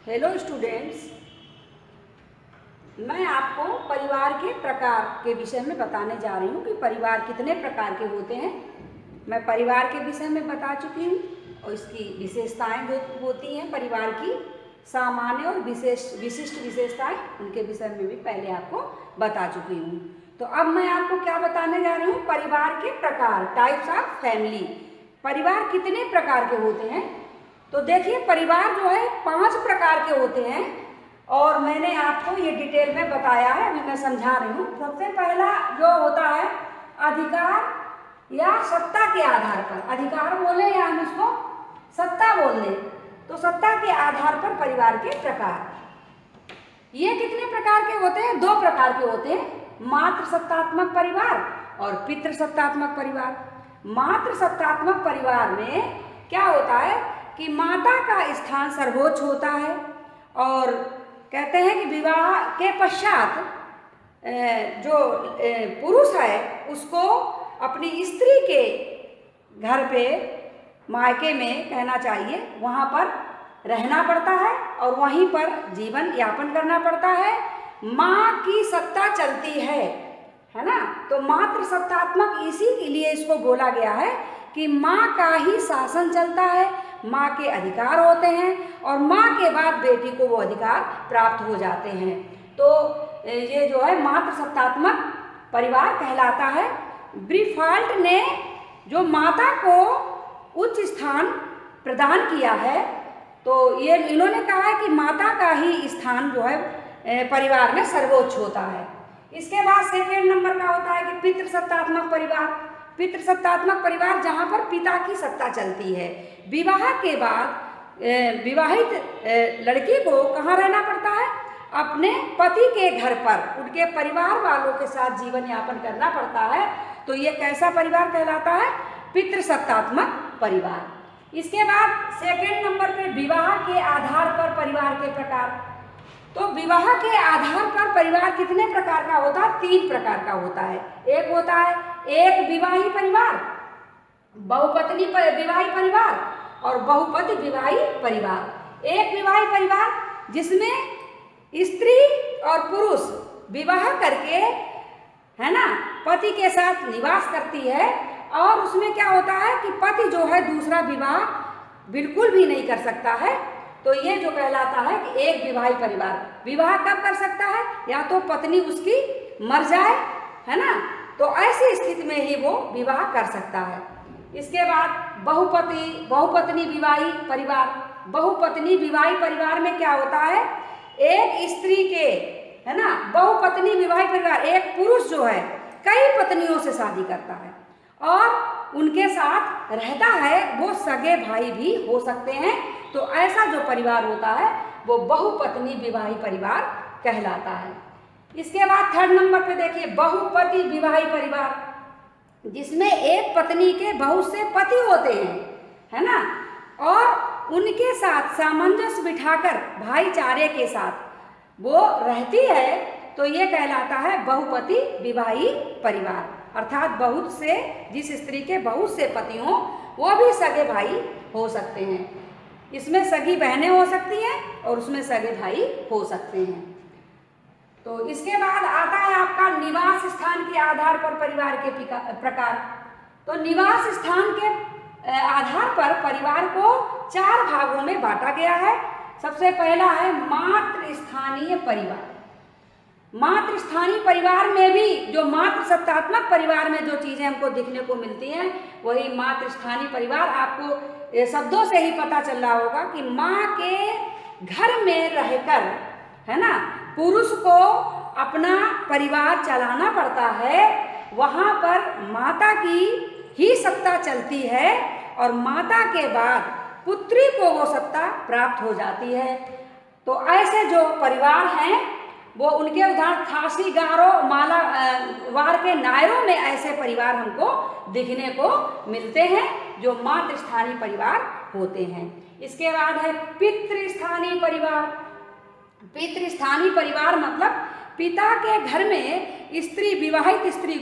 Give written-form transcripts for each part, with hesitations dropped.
Hello students, मैं आपको परिवार के प्रकार के विषय में बताने जा रही हूँ कि परिवार कितने प्रकार के होते हैं। मैं परिवार के विषय में बता चुकी हूँ और इसकी विशेषताएं जो होती हैं, परिवार की सामान्य और विशिष्ट विशेषताएं, उनके विषय में भी पहले आपको बता चुकी हूँ। तो अब मैं आपको क्या बताने जा रही हूँ, परिवार के प्रकार, टाइप्स ऑफ फैमिली। परिवार कितने प्रकार के होते हैं? तो देखिए, परिवार जो है 5 प्रकार के होते हैं और मैंने आपको ये डिटेल में बताया है, अभी मैं समझा रही हूँ। सबसे पहला जो होता है अधिकार या सत्ता के आधार पर, अधिकार बोले या हम इसको सत्ता बोल दें, तो सत्ता के आधार पर परिवार के प्रकार। ये कितने प्रकार के होते हैं? 2 प्रकार के होते हैं, मातृ सत्तात्मक परिवार और पितृ सत्तात्मक परिवार। मातृ सत्तात्मक परिवार में क्या होता है कि माता का स्थान सर्वोच्च होता है और कहते हैं कि विवाह के पश्चात जो पुरुष है उसको अपनी स्त्री के घर पे, मायके में कहना चाहिए, वहाँ पर रहना पड़ता है और वहीं पर जीवन यापन करना पड़ता है। माँ की सत्ता चलती है ना। तो मातृ सत्तात्मक इसीलिए इसको बोला गया है कि माँ का ही शासन चलता है, माँ के अधिकार होते हैं और माँ के बाद बेटी को वो अधिकार प्राप्त हो जाते हैं। तो ये जो है मातृ सत्तात्मक परिवार कहलाता है। ब्रीफाल्ट ने जो माता को उच्च स्थान प्रदान किया है, तो ये इन्होंने कहा है कि माता का ही स्थान जो है परिवार में सर्वोच्च होता है। इसके बाद सेकेंड नंबर का होता है कि पितृसत्तात्मक परिवार। पितृसत्तात्मक परिवार जहाँ पर पिता की सत्ता चलती है। विवाह के बाद विवाहित लड़की को कहाँ रहना पड़ता है? अपने पति के घर पर, उनके परिवार वालों के साथ जीवन यापन करना पड़ता है। तो ये कैसा परिवार कहलाता है? पितृसत्तात्मक परिवार। इसके बाद सेकेंड नंबर पे विवाह के आधार पर परिवार के प्रकार। तो विवाह के आधार पर परिवार कितने प्रकार का होता है? 3 प्रकार का होता है। एक होता है एक विवाही परिवार, बहुपत्नी विवाही परिवार और बहुपति विवाही परिवार। एक विवाही परिवार जिसमें स्त्री और पुरुष विवाह करके, है ना, पति के साथ निवास करती है और उसमें क्या होता है कि पति जो है दूसरा विवाह बिल्कुल भी नहीं कर सकता है। तो ये जो कहलाता है कि एक विवाही परिवार। विवाह कब कर सकता है? या तो पत्नी उसकी मर जाए, है ना, तो ऐसी स्थिति में ही वो विवाह कर सकता है। इसके बाद बहुपत्नी विवाही परिवार। बहुपत्नी विवाही परिवार में क्या होता है? एक स्त्री के, है ना, बहुपत्नी विवाही परिवार, एक पुरुष जो है कई पत्नियों से शादी करता है और उनके साथ रहता है, वो सगे भाई भी हो सकते हैं। तो ऐसा जो परिवार होता है वो बहुपत्नी विवाही परिवार कहलाता है। इसके बाद थर्ड नंबर पे देखिए बहुपति विवाही परिवार, जिसमें एक पत्नी के बहुत से पति होते हैं, है ना, और उनके साथ सामंजस्य बिठाकर भाईचारे के साथ वो रहती है। तो ये कहलाता है बहुपति विवाही परिवार। अर्थात बहुत से, जिस स्त्री के बहुत से पति हों वो भी सगे भाई हो सकते हैं। इसमें सगी बहनें हो सकती हैं और उसमें सगे भाई हो सकते हैं। तो इसके बाद आता है आपका निवास स्थान के आधार पर परिवार के प्रकार। तो निवास स्थान के आधार पर परिवार को 4 भागों में बांटा गया है। सबसे पहला है मातृस्थानीय परिवार। मातृस्थानीय परिवार में भी जो मातृ सत्तात्मक परिवार में जो चीज़ें हमको दिखने को मिलती हैं वही मातृस्थानीय परिवार। आपको शब्दों से ही पता चल रहा होगा कि माँ के घर में रहकर, है ना, पुरुष को अपना परिवार चलाना पड़ता है। वहाँ पर माता की ही सत्ता चलती है और माता के बाद पुत्री को वो सत्ता प्राप्त हो जाती है। तो ऐसे जो परिवार हैं वो, उनके उदाहरण खासी, गारो, मालावार के नायरों में ऐसे परिवार हमको दिखने को मिलते हैं जो मातृस्थानीय परिवार होते हैं। इसके बाद है पितृस्थानीय परिवार। पितृस्थानीय परिवार मतलब पिता के घर में स्त्री, विवाहित स्त्री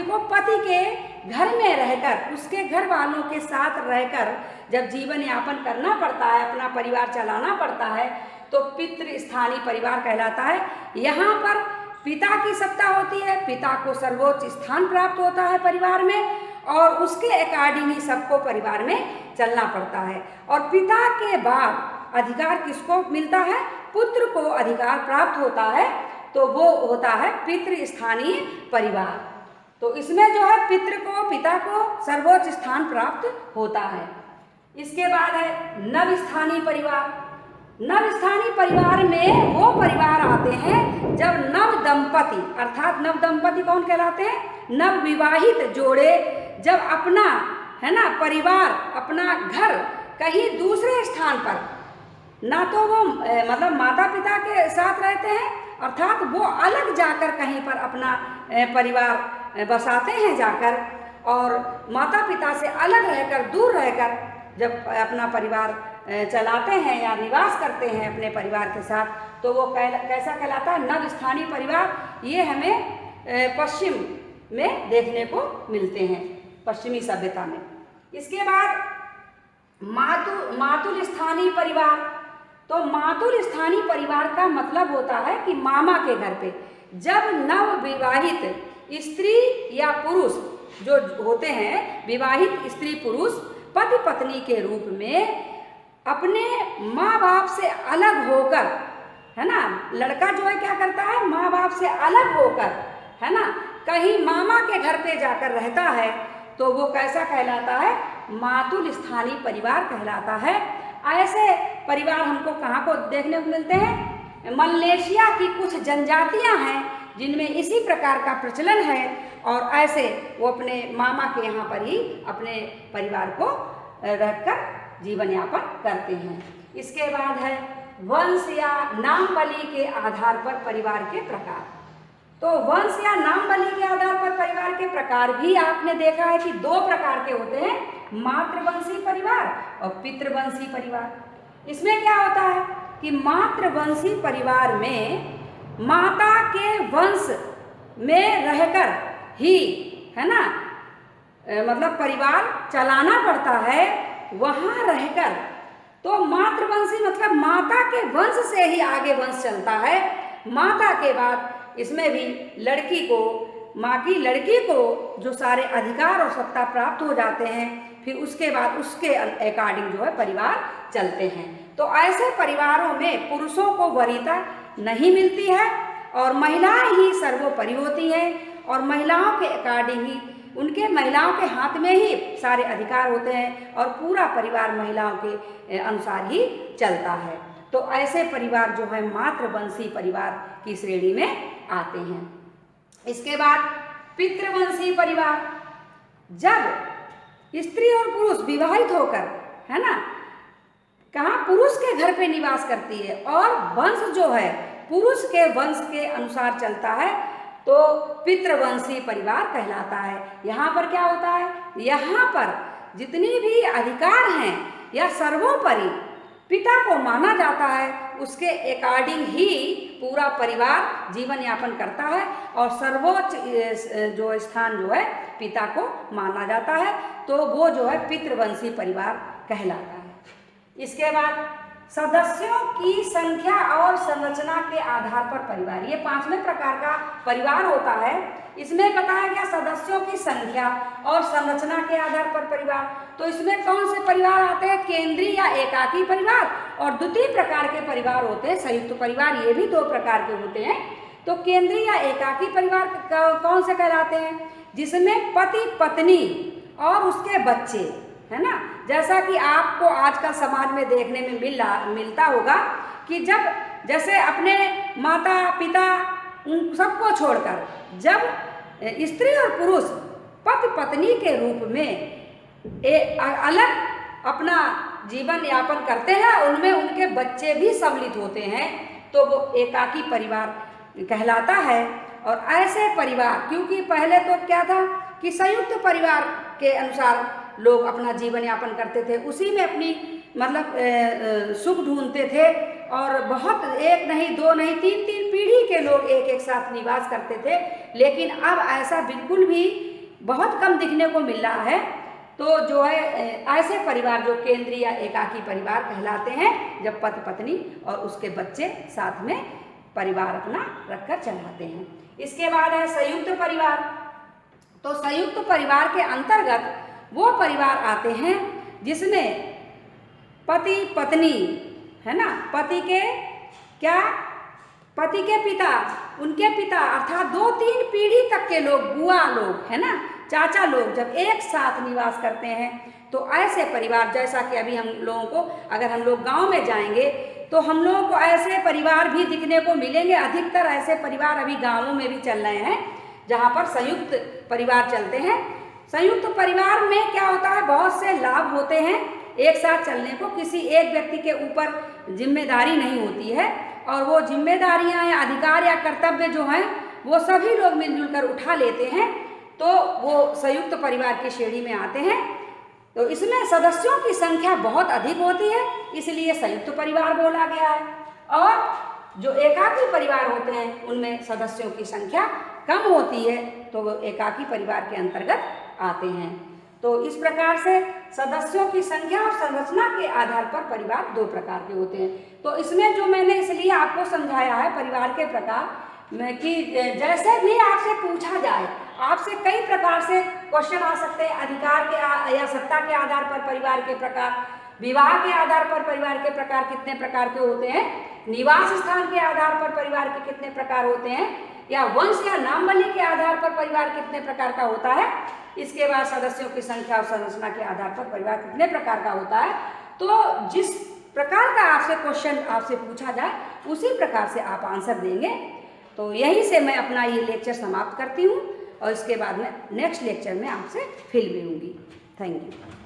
को पति के घर में रहकर, उसके घर वालों के साथ रहकर जब जीवन यापन करना पड़ता है, अपना परिवार चलाना पड़ता है, तो पितृस्थानीय परिवार कहलाता है। यहाँ पर पिता की सत्ता होती है, पिता को सर्वोच्च स्थान प्राप्त होता है परिवार में, और उसके अकॉर्डिंग ही सबको परिवार में चलना पड़ता है। और पिता के बाद अधिकार किसको मिलता है? पुत्र को अधिकार प्राप्त होता है, तो वो होता है पितृस्थानीय परिवार। तो इसमें जो है पिता को सर्वोच्च स्थान प्राप्त होता है। इसके बाद है नवस्थानीय परिवार। नवस्थानीय परिवार में वो परिवार आते हैं जब नव दंपति, अर्थात नव दंपति कौन कहलाते हैं? नव विवाहित जोड़े जब अपना, है ना, परिवार, अपना घर कहीं दूसरे स्थान पर, ना तो वो मतलब माता पिता के साथ रहते हैं, अर्थात वो अलग जाकर कहीं पर अपना परिवार बसाते हैं जाकर, और माता पिता से अलग रहकर, दूर रहकर जब अपना परिवार चलाते हैं या निवास करते हैं अपने परिवार के साथ, तो वो कैसा कहलाता है? नवस्थानीय परिवार। ये हमें पश्चिम में देखने को मिलते हैं, पश्चिमी सभ्यता में। इसके बाद मातुल स्थानीय परिवार। तो मातुल स्थानीय परिवार का मतलब होता है कि मामा के घर पे जब नव विवाहित स्त्री या पुरुष जो होते हैं, विवाहित स्त्री पुरुष पति पत्नी के रूप में अपने माँ बाप से अलग होकर, है ना, लड़का जो है क्या करता है? माँ बाप से अलग होकर, है ना, कहीं मामा के घर पे जाकर रहता है, तो वो कैसा कहलाता है? मातुल स्थानीय परिवार कहलाता है। ऐसे परिवार हमको कहाँ को देखने को मिलते हैं? मलेशिया की कुछ जनजातियां हैं जिनमें इसी प्रकार का प्रचलन है, और ऐसे वो अपने मामा के यहाँ पर ही अपने परिवार को रखकर जीवन यापन करते हैं। इसके बाद है वंश या नाम बलि के आधार पर परिवार के प्रकार। तो वंश या नाम बलि के आधार पर परिवार के प्रकार भी आपने देखा है कि दो प्रकार के होते हैं, मातृवंशी परिवार और पितृवंशी परिवार। इसमें क्या होता है कि मातृवंशी परिवार में माता के वंश में रहकर ही, है ना, मतलब परिवार चलाना पड़ता है, वहाँ रहकर। तो मातृवंशी मतलब माता के वंश से ही आगे वंश चलता है। माता के बाद इसमें भी लड़की को, माँ की लड़की को जो सारे अधिकार और सत्ता प्राप्त हो जाते हैं, फिर उसके बाद उसके अकॉर्डिंग जो है परिवार चलते हैं। तो ऐसे परिवारों में पुरुषों को वरीयता नहीं मिलती है और महिलाएं ही सर्वोपरि होती हैं, और महिलाओं के अकॉर्डिंग ही, उनके महिलाओं के हाथ में ही सारे अधिकार होते हैं, और पूरा परिवार महिलाओं के अनुसार ही चलता है। तो ऐसे परिवार जो है मातृवंशी परिवार की श्रेणी में आते हैं। इसके बाद पितृवंशी परिवार, जब स्त्री और पुरुष विवाहित होकर, है ना, कहाँ पुरुष के घर पे निवास करती है और वंश जो है पुरुष के वंश के अनुसार चलता है, तो पितृवंशी परिवार कहलाता है। यहाँ पर क्या होता है? यहाँ पर जितनी भी अधिकार हैं या सर्वोपरि पिता को माना जाता है, उसके अकॉर्डिंग ही पूरा परिवार जीवन यापन करता है, और सर्वोच्च जो स्थान जो है पिता को माना जाता है, तो वो जो है पितृवंशी परिवार कहलाता है। इसके बाद सदस्यों की संख्या और संरचना के आधार पर परिवार, ये पांचवें प्रकार का परिवार होता है। इसमें बताया गया सदस्यों की संख्या और संरचना के आधार पर परिवार। तो इसमें कौन से परिवार आते हैं? केंद्रीय या एकाकी परिवार, और द्वितीय प्रकार के परिवार होते हैं संयुक्त परिवार, ये भी दो प्रकार के होते हैं। तो केंद्रीय या एकाकी परिवार कौन से कहलाते हैं? जिसमें पति पत्नी और उसके बच्चे, है ना, जैसा कि आपको आजकल समाज में देखने में मिलता होगा कि जब जैसे अपने माता पिता उन सबको छोड़कर जब स्त्री और पुरुष पति पत्नी के रूप में अलग अपना जीवन यापन करते हैं, उनमें उनके बच्चे भी सम्मिलित होते हैं, तो वो एकाकी परिवार कहलाता है। और ऐसे परिवार, क्योंकि पहले तो क्या था कि संयुक्त परिवार के अनुसार लोग अपना जीवन यापन करते थे, उसी में अपनी मतलब सुख ढूंढते थे, और बहुत एक नहीं दो नहीं तीन तीन पीढ़ी के लोग एक एक साथ निवास करते थे। लेकिन अब ऐसा बिल्कुल भी बहुत कम दिखने को मिल रहा है। तो जो है ऐसे परिवार जो केंद्रीय या एकाकी परिवार कहलाते हैं, जब पति पत्नी और उसके बच्चे साथ में परिवार अपना रखकर चलाते हैं। इसके बाद है संयुक्त परिवार। तो संयुक्त परिवार के अंतर्गत वो परिवार आते हैं जिसमें पति पत्नी है ना, पति के पिता, उनके पिता अर्थात 2-3 पीढ़ी तक के लोग, बुआ लोग है ना, चाचा लोग जब एक साथ निवास करते हैं तो ऐसे परिवार, जैसा कि अभी हम लोगों को, अगर हम लोग गांव में जाएंगे तो हम लोगों को ऐसे परिवार भी दिखने को मिलेंगे। अधिकतर ऐसे परिवार अभी गांवों में भी चल रहे हैं जहां पर संयुक्त परिवार चलते हैं। संयुक्त परिवार में क्या होता है, बहुत से लाभ होते हैं एक साथ चलने को। किसी एक व्यक्ति के ऊपर जिम्मेदारी नहीं होती है और वो जिम्मेदारियां या अधिकार या कर्तव्य जो हैं वो सभी लोग मिलजुल कर उठा लेते हैं, तो वो संयुक्त परिवार की श्रेणी में आते हैं। तो इसमें सदस्यों की संख्या बहुत अधिक होती है, इसलिए संयुक्त परिवार बोला गया है। और जो एकाकी परिवार होते हैं उनमें सदस्यों की संख्या कम होती है, तो वो एकाकी परिवार के अंतर्गत आते हैं। तो इस प्रकार से सदस्यों की संख्या और संरचना के आधार पर परिवार 2 प्रकार के होते हैं। तो इसमें जो मैंने इसलिए आपको समझाया है परिवार के प्रकार में कि जैसे भी आपसे पूछा जाए, आपसे कई प्रकार से क्वेश्चन आ सकते हैं। अधिकार के या सत्ता के आधार पर परिवार के प्रकार, विवाह के आधार पर परिवार के प्रकार कितने प्रकार के होते हैं, निवास स्थान के आधार पर परिवार के कितने प्रकार होते हैं, या वंश या नामबली के आधार पर परिवार कितने प्रकार का होता है। इसके बाद सदस्यों की संख्या और संरचना के आधार पर परिवार कितने प्रकार का होता है। तो जिस प्रकार का आपसे क्वेश्चन आपसे पूछा जाए उसी प्रकार से आप आंसर देंगे। तो यहीं से मैं अपना ये लेक्चर समाप्त करती हूँ और इसके बाद में नेक्स्ट लेक्चर में आपसे फिर मिलूंगी। Thank you.